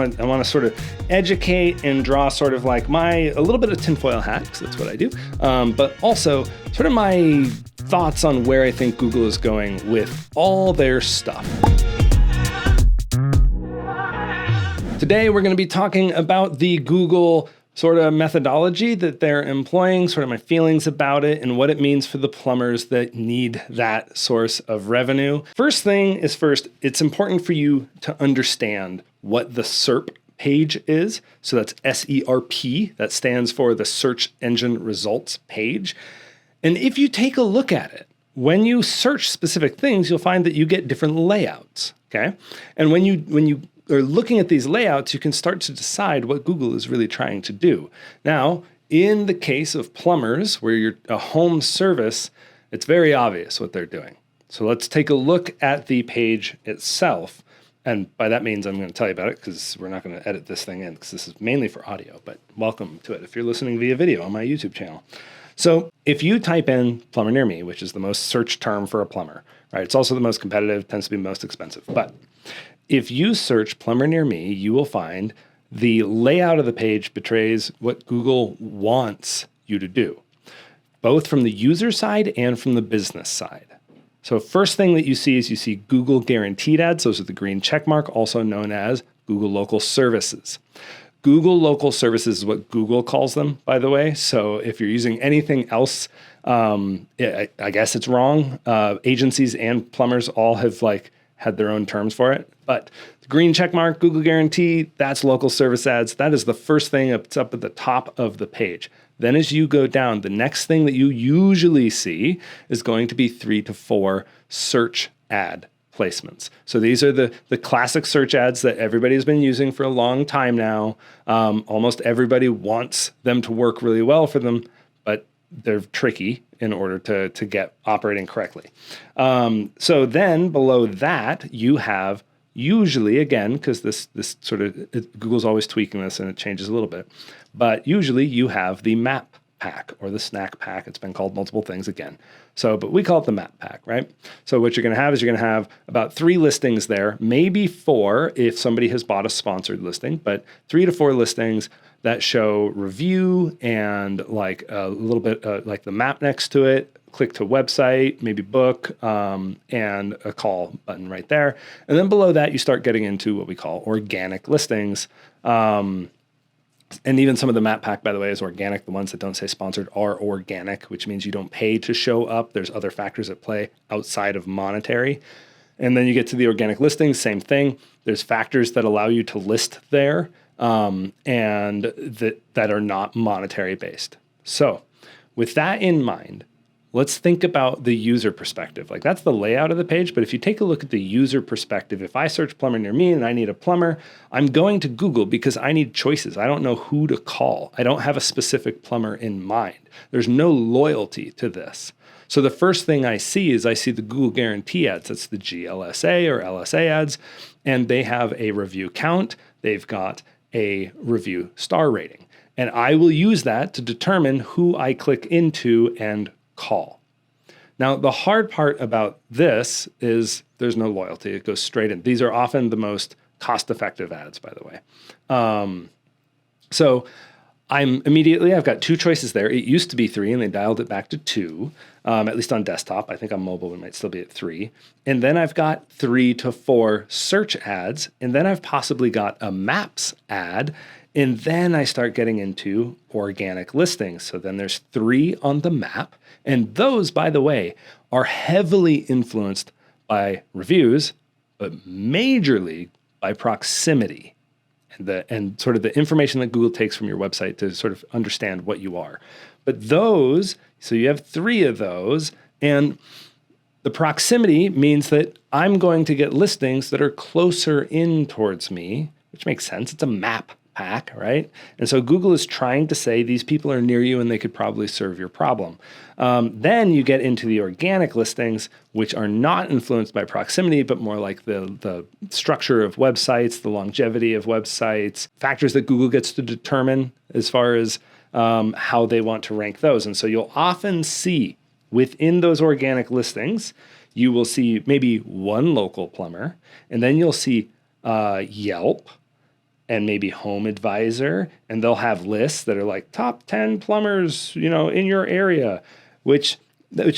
want to sort of educate and draw sort of like a little bit of tinfoil hat, because that's what I do, but also sort of my thoughts on where I think Google is going with all their stuff. Today, we're going to be talking about the Google sort of methodology that they're employing, sort of my feelings about it, and what it means for the plumbers that need that source of revenue. First thing is first, it's important for you to understand what the SERP page is. So that's SERP, that stands for the Search Engine Results page. And if you take a look at it, when you search specific things, you'll find that you get different layouts, okay? And when you are looking at these layouts, you can start to decide what Google is really trying to do. Now, in the case of plumbers, where you're a home service, it's very obvious what they're doing. So let's take a look at the page itself. And by that means, I'm going to tell you about it, because we're not going to edit this thing in, because this is mainly for audio, but welcome to it if you're listening via video on my YouTube channel. So if you type in plumber near me, which is the most searched term for a plumber, right? It's also the most competitive, tends to be most expensive. But if you search plumber near me, you will find the layout of the page betrays what Google wants you to do, both from the user side and from the business side. So first thing that you see is you see Google guaranteed ads. Those are the green check mark, also known as Google local services. Google local services is what Google calls them, by the way. So if you're using anything else, I guess it's wrong. Agencies and plumbers all have had their own terms for it. But the green check mark, Google guarantee, that's local service ads. That is the first thing that's up at the top of the page. Then as you go down, the next thing that you usually see is going to be 3 to 4 search ad placements. So these are the classic search ads that everybody's been using for a long time now. Almost everybody wants them to work really well for them, but they're tricky in order to get operating correctly. So then below that, you have usually, again, because this sort of, Google's always tweaking this and it changes a little bit, but usually you have the map pack or the snack pack. It's been called multiple things again. But we call it the map pack, right? So what you're going to have is you're going to have about 3 listings there, maybe 4 if somebody has bought a sponsored listing, but 3 to 4 listings that show review and a little bit like the map next to it, click to website, maybe book, and a call button right there. And then below that, you start getting into what we call organic listings. And even some of the map pack, by the way, is organic. The ones that don't say sponsored are organic, which means you don't pay to show up. There's other factors at play outside of monetary. And then you get to the organic listings, same thing. There's factors that allow you to list there and that are not monetary based. So with that in mind, let's think about the user perspective. That's the layout of the page, but if you take a look at the user perspective, if I search plumber near me and I need a plumber, I'm going to Google because I need choices. I don't know who to call. I don't have a specific plumber in mind. There's no loyalty to this. So the first thing I see is I see the Google guarantee ads. That's the GLSA or LSA ads, and they have a review count. They've got a review star rating, and I will use that to determine who I click into and call. Now, the hard part about this is there's no loyalty. It goes straight in. These are often the most cost-effective ads, by the way. So I've got 2 choices there. It used to be 3, and they dialed it back to 2, at least on desktop. I think on mobile, it might still be at 3. And then I've got 3 to 4 search ads, and then I've possibly got a maps ad, and then I start getting into organic listings. So then there's 3 on the map. And those, by the way, are heavily influenced by reviews, but majorly by proximity and sort of the information that Google takes from your website to sort of understand what you are. But those, so you have 3 of those, and the proximity means that I'm going to get listings that are closer in towards me, which makes sense. It's a map pack, right? And so Google is trying to say these people are near you and they could probably serve your problem. Then you get into the organic listings, which are not influenced by proximity, but more like the structure of websites, the longevity of websites, factors that Google gets to determine as far as how they want to rank those. And so you'll often see within those organic listings, you will see maybe one local plumber, and then you'll see Yelp, and maybe Home Advisor, and they'll have lists that are like top 10 plumbers, in your area, which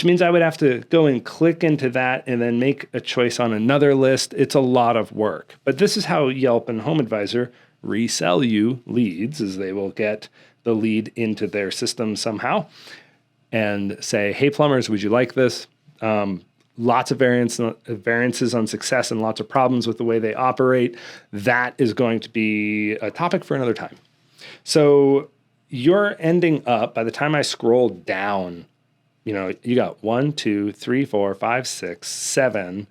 means I would have to go and click into that and then make a choice on another list. It's a lot of work. But this is how Yelp and Home Advisor resell you leads, is they will get the lead into their system somehow and say, hey, plumbers, would you like this? Lots of variances on success and lots of problems with the way they operate. That is going to be a topic for another time. So you're ending up, by the time I scroll down, you got 1, 2, 3, 4, 5, 6, 7,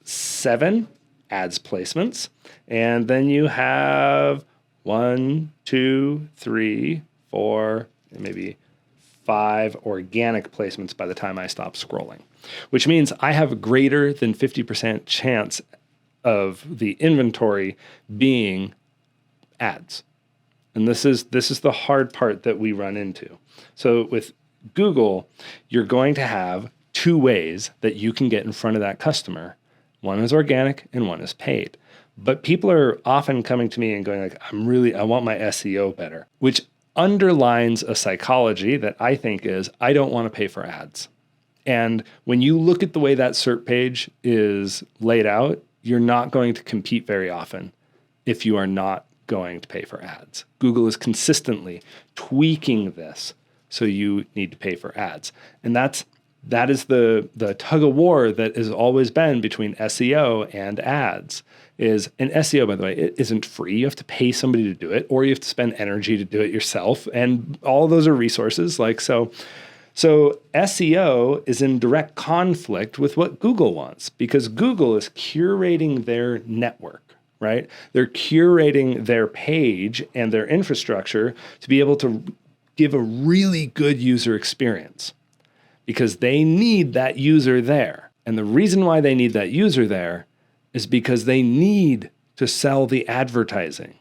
7 ads placements. And then you have 1, 2, 3, 4, maybe 5 organic placements by the time I stop scrolling, which means I have a greater than 50% chance of the inventory being ads. And this is the hard part that we run into. So with Google, you're going to have two ways that you can get in front of that customer. One is organic and one is paid. But people are often coming to me and going like, I want my SEO better, which underlines a psychology that I think is, I don't want to pay for ads. And when you look at the way that SERP page is laid out, you're not going to compete very often if you are not going to pay for ads. Google is consistently tweaking this, so you need to pay for ads. And that is the tug of war that has always been between SEO and ads. And SEO, by the way, it isn't free. You have to pay somebody to do it, or you have to spend energy to do it yourself. And all of those are resources. So SEO is in direct conflict with what Google wants, because Google is curating their network, right? They're curating their page and their infrastructure to be able to give a really good user experience, because they need that user there. And the reason why they need that user there is because they need to sell the advertising.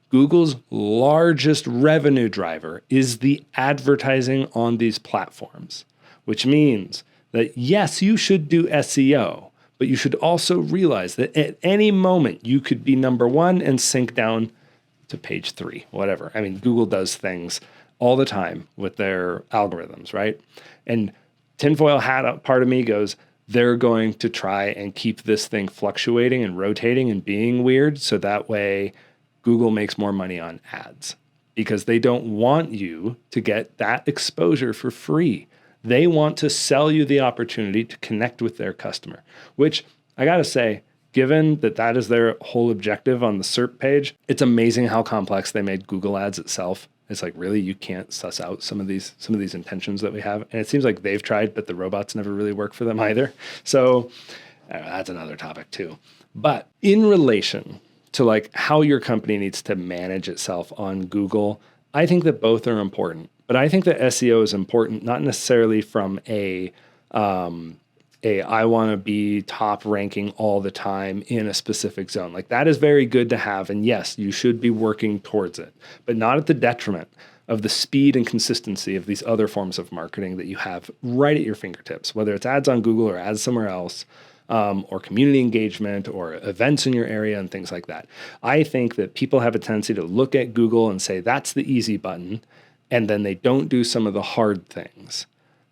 Google's largest revenue driver is the advertising on these platforms, which means that yes, you should do SEO, but you should also realize that at any moment you could be number one and sink down to page 3, whatever. I mean, Google does things all the time with their algorithms, right? And tinfoil hat part of me goes, they're going to try and keep this thing fluctuating and rotating and being weird, so that way Google makes more money on ads, because they don't want you to get that exposure for free. They want to sell you the opportunity to connect with their customer, which I got to say, given that that is their whole objective on the SERP page, it's amazing how complex they made Google Ads itself. It's like, really, you can't suss out some of these intentions that we have. And it seems like they've tried, but the robots never really work for them either. So that's another topic too. But in relation to like how your company needs to manage itself on Google, I think that both are important. But I think that SEO is important, not necessarily from I want to be top ranking all the time in a specific zone. Like, that is very good to have. And yes, you should be working towards it, but not at the detriment of the speed and consistency of these other forms of marketing that you have right at your fingertips, whether it's ads on Google or ads somewhere else, or community engagement or events in your area and things like that. I think that people have a tendency to look at Google and say, that's the easy button. And then they don't do some of the hard things,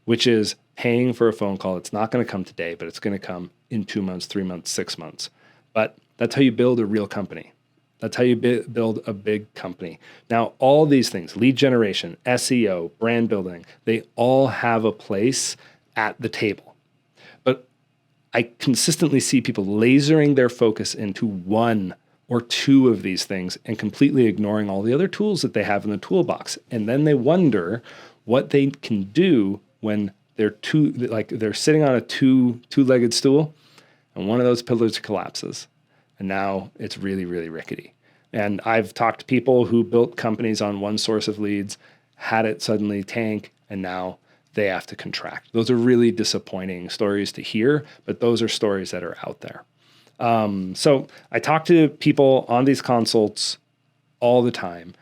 which is paying for a phone call. It's not going to come today, but it's going to come in 2 months, 3 months, 6 months. But that's how you build a real company. That's how you build a big company. Now, all these things, lead generation, SEO, brand building, they all have a place at the table. But I consistently see people lasering their focus into one or two of these things and completely ignoring all the other tools that they have in the toolbox. And then they wonder what they can do when they're sitting on a two-legged stool and one of those pillars collapses. And now it's really, really rickety. And I've talked to people who built companies on one source of leads, had it suddenly tank, and now they have to contract. Those are really disappointing stories to hear, but those are stories that are out there. So I talk to people on these consults all the time,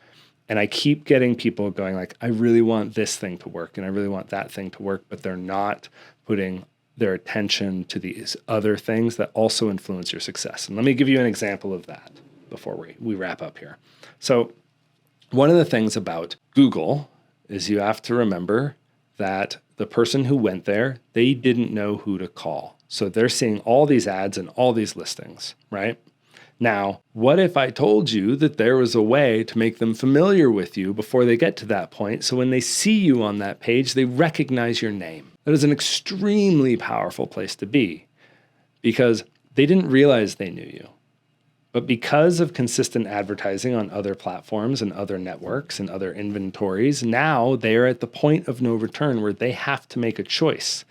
and I keep getting people going like, I really want this thing to work and I really want that thing to work, but they're not putting their attention to these other things that also influence your success. And let me give you an example of that. before we wrap up here. So one of the things about Google is you have to remember that the person who went there, they didn't know who to call. So they're seeing all these ads and all these listings, right? Now, what if I told you that there was a way to make them familiar with you before they get to that point, so when they see you on that page, they recognize your name? That is an extremely powerful place to be because they didn't realize they knew you. But because of consistent advertising on other platforms and other networks and other inventories, now they're at the point of no return where they have to make a choice.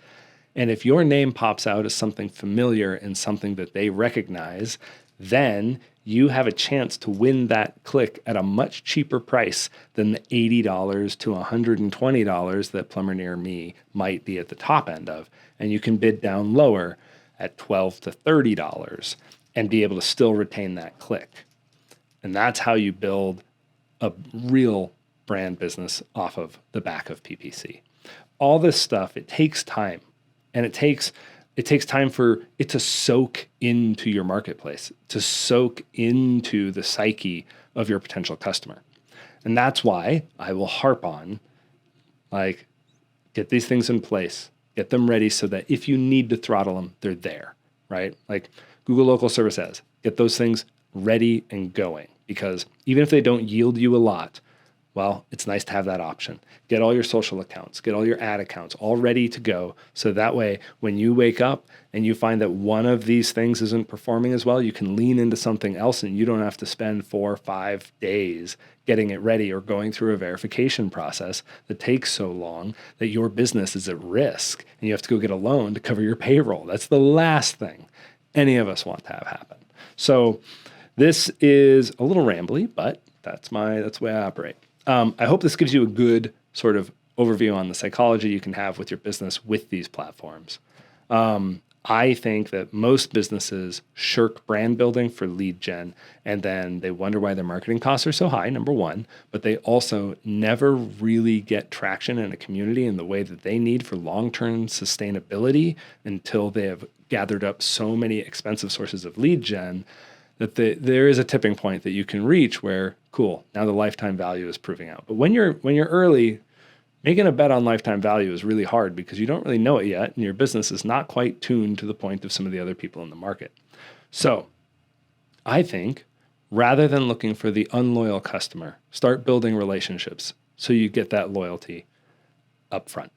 And if your name pops out as something familiar and something that they recognize, then you have a chance to win that click at a much cheaper price than the $80 to $120 that Plumber Near Me might be at the top end of. And you can bid down lower at $12 to $30 and be able to still retain that click. And that's how you build a real brand business off of the back of PPC. All this stuff, it takes time. And it takes time for it to soak into your marketplace, to soak into the psyche of your potential customer. And that's why I will harp on, like, get these things in place, get them ready so that if you need to throttle them, they're there, right? Like Google Local Service Ads, get those things ready and going, because even if they don't yield you a lot, well, it's nice to have that option. Get all your social accounts, get all your ad accounts all ready to go. So that way, when you wake up and you find that one of these things isn't performing as well, you can lean into something else and you don't have to spend 4 or 5 days getting it ready or going through a verification process that takes so long that your business is at risk and you have to go get a loan to cover your payroll. That's the last thing any of us want to have happen. So this is a little rambly, but that's the way I operate. I hope this gives you a good sort of overview on the psychology you can have with your business with these platforms. I think that most businesses shirk brand building for lead gen, and then they wonder why their marketing costs are so high, number one, but they also never really get traction in a community in the way that they need for long-term sustainability until they have gathered up so many expensive sources of lead gen that there is a tipping point that you can reach where, cool, now the lifetime value is proving out. But when you're early, making a bet on lifetime value is really hard because you don't really know it yet, and your business is not quite tuned to the point of some of the other people in the market. So I think rather than looking for the unloyal customer, start building relationships so you get that loyalty up front.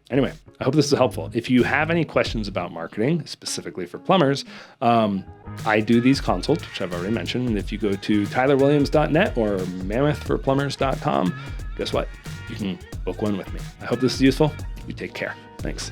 Anyway, I hope this is helpful. If you have any questions about marketing, specifically for plumbers, I do these consults, which I've already mentioned. And if you go to tylerwilliams.net or mammothforplumbers.com, guess what? You can book one with me. I hope this is useful. You take care. Thanks.